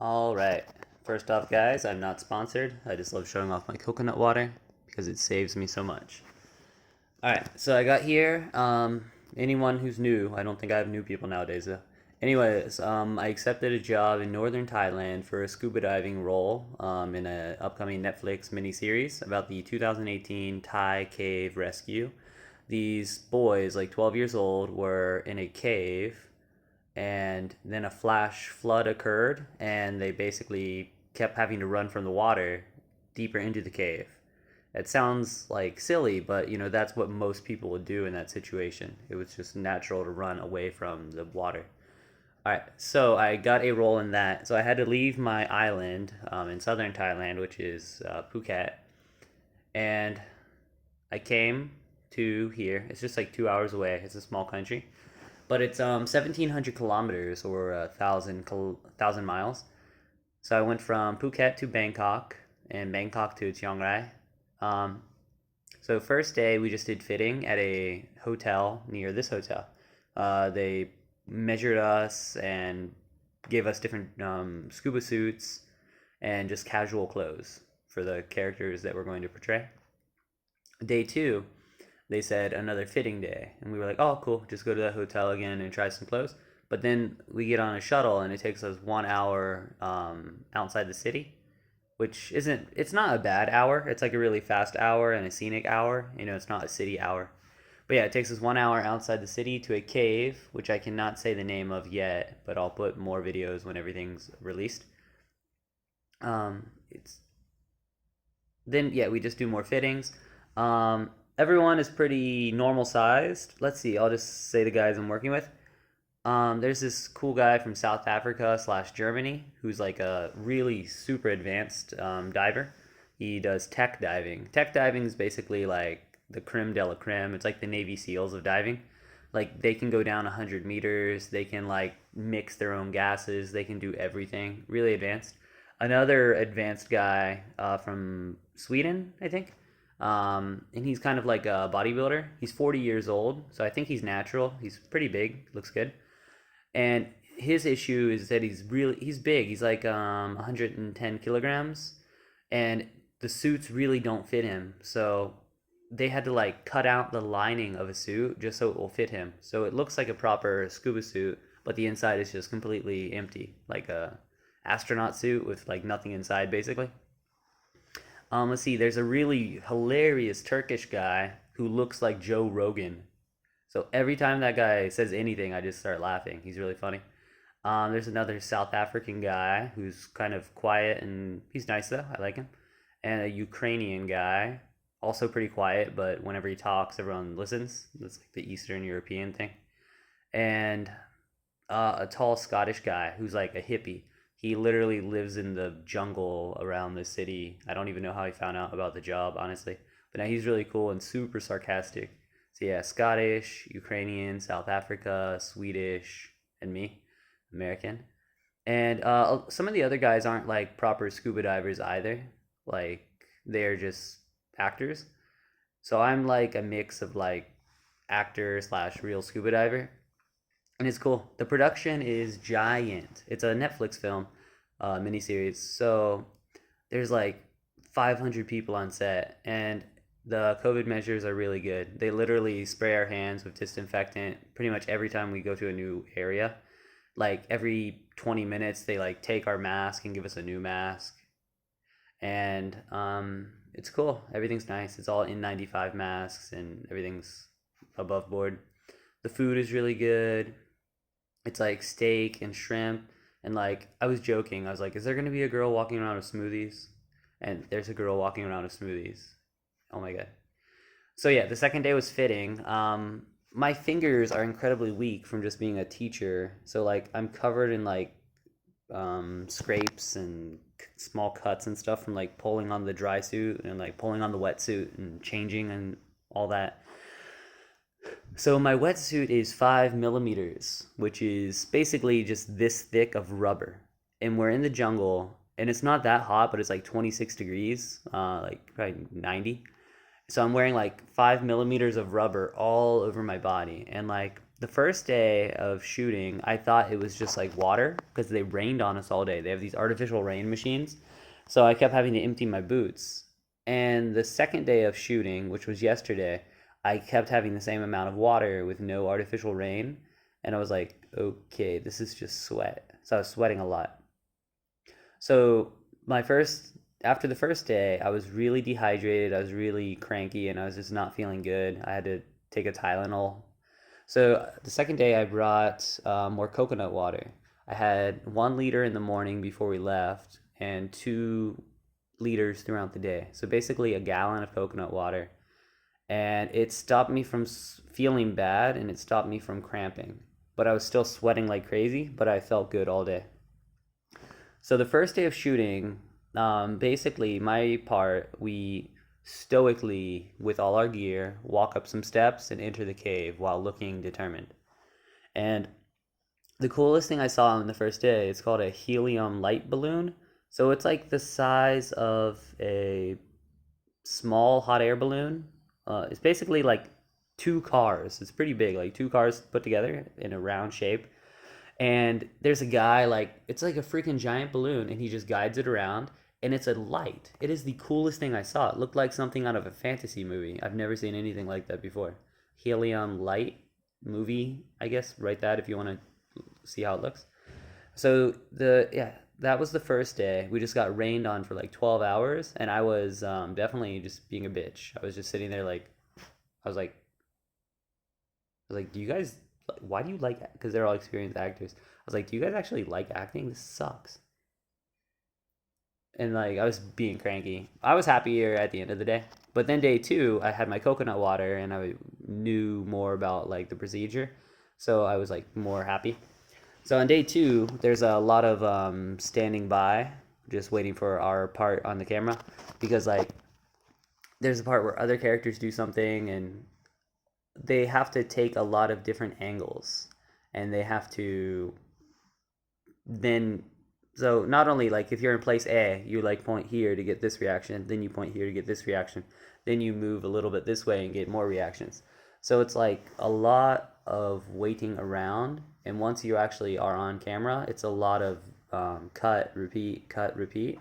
All right. First off, guys, I'm not sponsored. I just love showing off my coconut water because it saves me so much. All right, so I got here. Anyone who's new, I don't think I have new people nowadays though. Anyways, I accepted a job in northern Thailand for a scuba diving role in an upcoming Netflix miniseries about the 2018 Thai cave rescue. These boys, like 12 years old, were in a cave and then a flash flood occurred, and they basically kept having to run from the water deeper into the cave. It sounds like silly, but that's what most people would do in that situation. It was just natural to run away from the water. All right, so I got a role in that. So I had to leave my island in southern Thailand, which is Phuket, and I came to here. It's just like 2 hours away. It's a small country, but it's 1,700 kilometers or a thousand miles. So I went from Phuket to Bangkok and Bangkok to Chiang Rai. Um, so first day we just did fitting at a hotel near this hotel. They measured us and gave us different scuba suits and just casual clothes for the characters that we're going to portray. Day two, they said another fitting day, and we were like, "Oh, cool! Just go to the hotel again and try some clothes." But then we get on a shuttle, and it takes us 1 hour outside the city, which isn't. It's not a bad hour. It's like a really fast hour and a scenic hour. It's not a city hour. But yeah, it takes us 1 hour outside the city to a cave, which I cannot say the name of yet, but I'll put more videos when everything's released. It's then yeah, we just do more fittings. Everyone is pretty normal sized. Let's see, I'll just say the guys I'm working with. There's this cool guy from South Africa slash Germany who's like a really super advanced diver. He does tech diving. Tech diving is basically like the creme de la creme. It's like the Navy SEALs of diving. Like they can go down 100 meters. They can like mix their own gases. They can do everything. Really advanced. Another advanced guy from Sweden, I think. And he's kind of like a bodybuilder. He's 40 years old, so I think he's natural. He's pretty big, looks good. And his issue is that he's big. He's like 110 kilograms, and the suits really don't fit him. So they had to like cut out the lining of a suit just so it will fit him. So it looks like a proper scuba suit, but the inside is just completely empty, like a astronaut suit with like nothing inside, basically. Let's see. There's a really hilarious Turkish guy who looks like Joe Rogan. So every time that guy says anything, I just start laughing. He's really funny. There's another South African guy who's kind of quiet and he's nice though. I like him. And a Ukrainian guy, also pretty quiet, but whenever he talks, everyone listens. That's like the Eastern European thing. And a tall Scottish guy who's like a hippie. He literally lives in the jungle around the city. I don't even know how he found out about the job, honestly. But now he's really cool and super sarcastic. So yeah, Scottish, Ukrainian, South Africa, Swedish, and me, American. And some of the other guys aren't like proper scuba divers either. Like they're just actors. So I'm like a mix of like actor slash real scuba diver, and it's cool. The production is giant. It's a Netflix film, miniseries. So there's like 500 people on set, and the COVID measures are really good. They literally spray our hands with disinfectant pretty much every time we go to a new area. Like every 20 minutes, they like take our mask and give us a new mask, and it's cool. Everything's nice. It's all N95 masks, and everything's above board. The food is really good. It's like steak and shrimp. And like I was joking, I was like, "Is there gonna be a girl walking around with smoothies?" And there's a girl walking around with smoothies. Oh my god. So yeah, the second day was fitting. My fingers are incredibly weak from just being a teacher. So like I'm covered in like scrapes and small cuts and stuff from like pulling on the dry suit and like pulling on the wetsuit and changing and all that. So my wetsuit is 5 millimeters, which is basically just this thick of rubber. And we're in the jungle, and it's not that hot, but it's like 26 degrees, like probably 90. So I'm wearing like 5 millimeters of rubber all over my body, and like the first day of shooting, I thought it was just like water because they rained on us all day. They have these artificial rain machines. So I kept having to empty my boots. And the second day of shooting, which was yesterday, I kept having the same amount of water with no artificial rain. And I was like, okay, this is just sweat. So I was sweating a lot. So my first after the first day, I was really dehydrated. I was really cranky, and I was just not feeling good. I had to take a Tylenol. So the second day, I brought more coconut water. I had 1 liter in the morning before we left, and 2 liters throughout the day. So basically, a gallon of coconut water, and it stopped me from feeling bad, and it stopped me from cramping. But I was still sweating like crazy, but I felt good all day. So the first day of shooting, basically my part, we stoically, with all our gear, walk up some steps and enter the cave while looking determined. And the coolest thing I saw on the first day, it's called a helium light balloon. So it's like the size of a small hot air balloon. It's basically like 2 cars. It's pretty big, like 2 cars put together in a round shape, and there's a guy, like it's like a freaking giant balloon, and he just guides it around, and it's a light. It is the coolest thing I saw. It looked like something out of a fantasy movie. I've never seen anything like that before. Helium light movie, I guess. Write that if you want to see how it looks. So the yeah, that was the first day. We just got rained on for like 12 hours, and I was definitely just being a bitch. I was just sitting there like I was like do you guys, why do you like, because they're all experienced actors. I was like, do you guys actually like acting? This sucks. And like, I was being cranky. I was happier at the end of the day. But then day two, I had my coconut water and I knew more about like the procedure. So I was like more happy. So on day two, there's a lot of standing by, just waiting for our part on the camera. Because like, there's a part where other characters do something and they have to take a lot of different angles, and they have to then, so not only like if you're in place A, you like point here to get this reaction, then you point here to get this reaction, then you move a little bit this way and get more reactions. So it's like a lot of waiting around, and once you actually are on camera, it's a lot of cut, repeat, cut, repeat.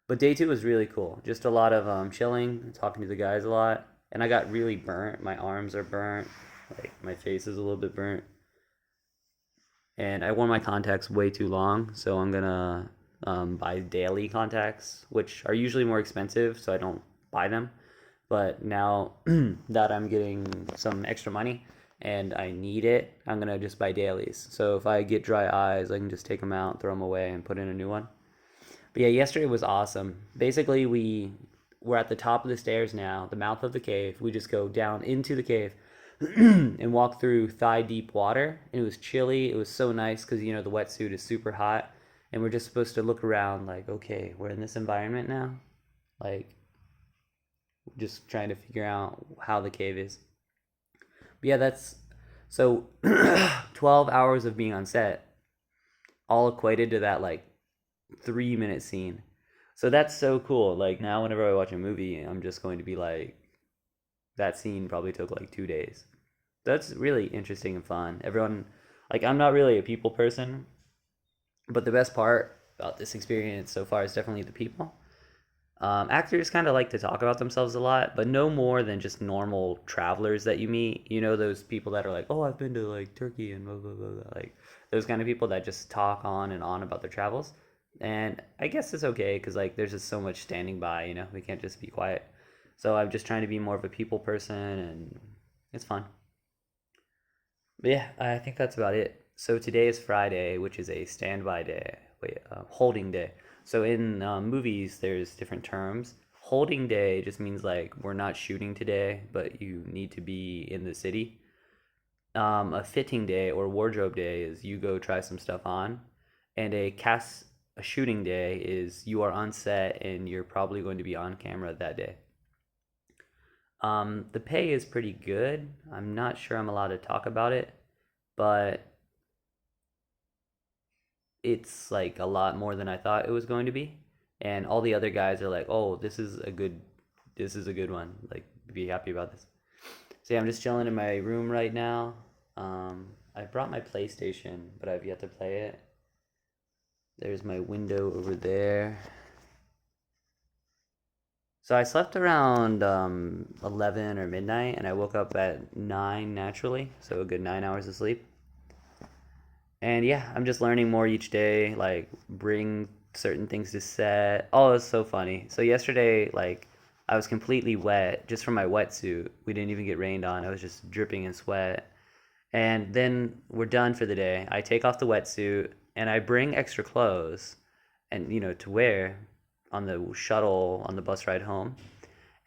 But day two was really cool. Just a lot of chilling, talking to the guys a lot, and I got really burnt. My arms are burnt, like my face is a little bit burnt, and I wore my contacts way too long, so I'm gonna buy daily contacts, which are usually more expensive, so I don't buy them. But now that I'm getting some extra money and I need it, I'm gonna just buy dailies. So if I get dry eyes, I can just take them out, throw them away, and put in a new one. But yeah, yesterday was awesome. Basically, we're at the top of the stairs now, the mouth of the cave. We just go down into the cave and walk through thigh deep water. And it was chilly. It was so nice because, the wetsuit is super hot. And we're just supposed to look around like, okay, we're in this environment now. Like, just trying to figure out how the cave is. But yeah, that's so 12 hours of being on set all equated to that like 3-minute scene. So that's so cool. Like now, whenever I watch a movie, I'm just going to be like, that scene probably took like 2 days. That's really interesting and fun. Everyone, like, I'm not really a people person, but the best part about this experience so far is definitely the people. Actors kind of like to talk about themselves a lot, but no more than just normal travelers that you meet. You know, those people that are like, oh, I've been to like Turkey and blah, blah, blah, blah. Like those kind of people that just talk on and on about their travels. And I guess it's okay because like there's just so much standing by, we can't just be quiet. So I'm just trying to be more of a people person, and it's fun. But yeah, I think that's about it. So today is Friday, which is a standby day. Wait, holding day. So in movies, there's different terms. Holding day just means like we're not shooting today, but you need to be in the city. A fitting day or wardrobe day is you go try some stuff on, and a shooting day is you are on set and you're probably going to be on camera that day. The pay is pretty good. I'm not sure I'm allowed to talk about it, but it's like a lot more than I thought it was going to be. And all the other guys are like, "Oh, this is a good one. Like, be happy about this." So yeah, I'm just chilling in my room right now. I brought my PlayStation, but I've yet to play it. There's my window over there. So I slept around 11 or midnight, and I woke up at 9 naturally, so a good 9 hours of sleep. And yeah, I'm just learning more each day, like bring certain things to set. Oh, it's so funny. So yesterday, like I was completely wet just from my wetsuit. We didn't even get rained on. I was just dripping in sweat. And then we're done for the day. I take off the wetsuit and I bring extra clothes and to wear on the shuttle on the bus ride home.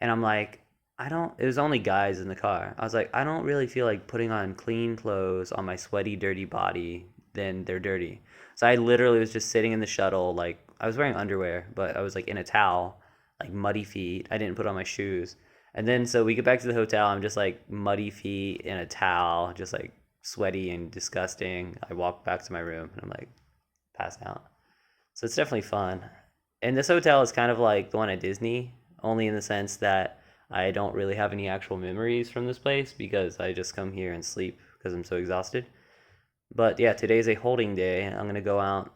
And I'm like, I don't, it was only guys in the car. I was like, I don't really feel like putting on clean clothes on my sweaty, dirty body. Then they're dirty. So I literally was just sitting in the shuttle, like, I was wearing underwear, but I was like in a towel, like muddy feet. I didn't put on my shoes. And then so we get back to the hotel. I'm just like muddy feet in a towel, just like sweaty and disgusting. I walk back to my room and I'm like passed out. So it's definitely fun. And this hotel is kind of like the one at Disney, only in the sense that I don't really have any actual memories from this place because I just come here and sleep because I'm so exhausted. But yeah, today's a holding day. I'm gonna go out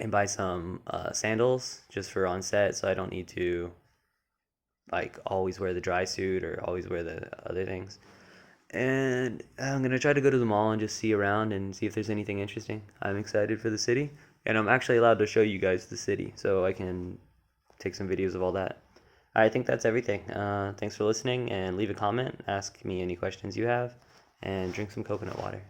and buy some sandals just for on set, so I don't need to like always wear the dry suit or always wear the other things. And I'm gonna try to go to the mall and just see around and see if there's anything interesting. I'm excited for the city, and I'm actually allowed to show you guys the city, so I can take some videos of all that. I think that's everything. Thanks for listening, and leave a comment, ask me any questions you have, and drink some coconut water.